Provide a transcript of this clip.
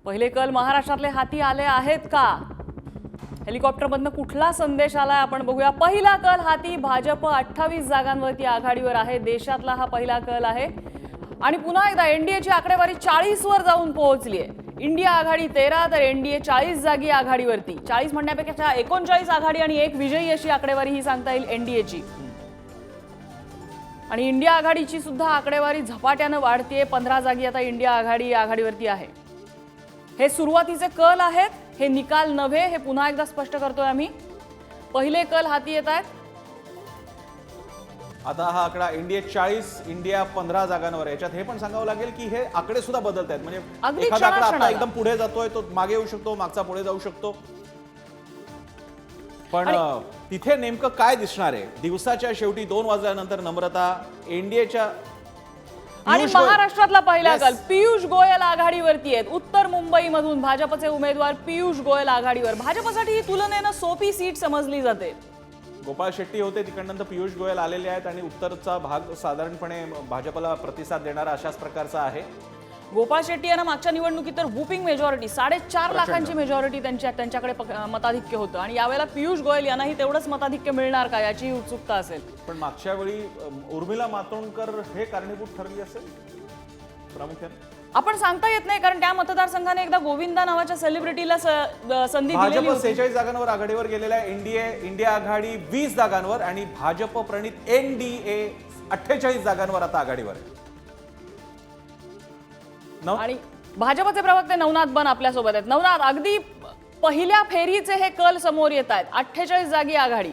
पहिले कल महाराष्ट्रातले हाती आले आहेत का? हेलिकॉप्टरमधनं कुठला संदेश आलाय आपण बघूया। पहिला कल हाती, भाजप 28 जागांवरती आघाडीवर आहे। देशातला हा पहिला कल आहे आणि पुन्हा एकदा एनडीएची आकडेवारी 40 वर जाऊन पोहोचली आहे। इंडिया आघाडी 13 तर एनडीए 40 जागी आघाडीवरती। 40 म्हणण्यापेक्षा 39 आघाडी आणि एक विजयी अशी आकडेवारी ही सांगता येईल एनडीएची। आणि इंडिया आघाडीची सुद्धा आकडेवारी झपाट्याने वाढतेय। 15 जागी आता इंडिया आघाडीवरती आहे। हे सुरुवातीचे कल आहेत, हे निकाल नव्हे, हे पुन्हा एकदा स्पष्ट करतोय आम्ही। पहिले कल हाती येत आहेत। आता हा आकडा इंडिया 40, इंडिया 15 जागांवर। याच्यात हे पण सांगावं लागेल की हे आकडे सुद्धा बदलत आहेत। म्हणजे एखादा आकडा आता एकदम पुढे जातोय, तो मागे येऊ शकतो, मागचा पुढे जाऊ शकतो। पण तिथे नेमकं काय दिसणार आहे? दिवसाच्या शेवटी 2 वाजल्यानंतर नम्रता एनडीएच्या आणि महाराष्ट्रातला पहिला कल पियुष गोयल आघाडीवरती आहेत। उत्तर मुंबईमधून भाजपचे उमेदवार पियुष गोयल आघाडीवर। भाजपसाठी ही तुलनेने सोपी सीट समजली जाते। गोपाळ शेट्टी होते, तिकडनंतर पियुष गोयल आलेले आहेत आणि उत्तरचा भाग साधारणपणे भाजपला प्रतिसाद देणारा अशाच प्रकारचा आहे। गोपाळ शेट्टी यांना मागच्या निवडणुकीत तर व्हुपिंग मेजॉरिटी 4.5 लाखांची मेजॉरिटी त्यांच्याकडे मताधिक्य होतं आणि यावेळेला पियुष गोयल यांनाही तेवढंच मताधिक्य मिळणार का याची उत्सुकता असेल। पण मागच्या वेळी उर्मिला मातोंडकर हे कारणीभूत ठरली असेल प्रामुख्याने? आपण सांगता येत नाही, कारण त्या मतदारसंघाने एकदा गोविंदा नावाच्या सेलिब्रिटीला संधी दिलेली होती। 46 जागांवर आघाडीवर गेलेला आहे इंडिया आघाडी 20 जागांवर आणि भाजप प्रणित एनडीए 48 जागांवर आता आघाडीवर आहे। आणि भाजपचे प्रवक्ते नवनाथ बन आपल्या सोबत आहेत। नवनाथ, अगदी पहिल्या फेरीचे हे कल समोर येत आहेत। 48 जागी आघाडी।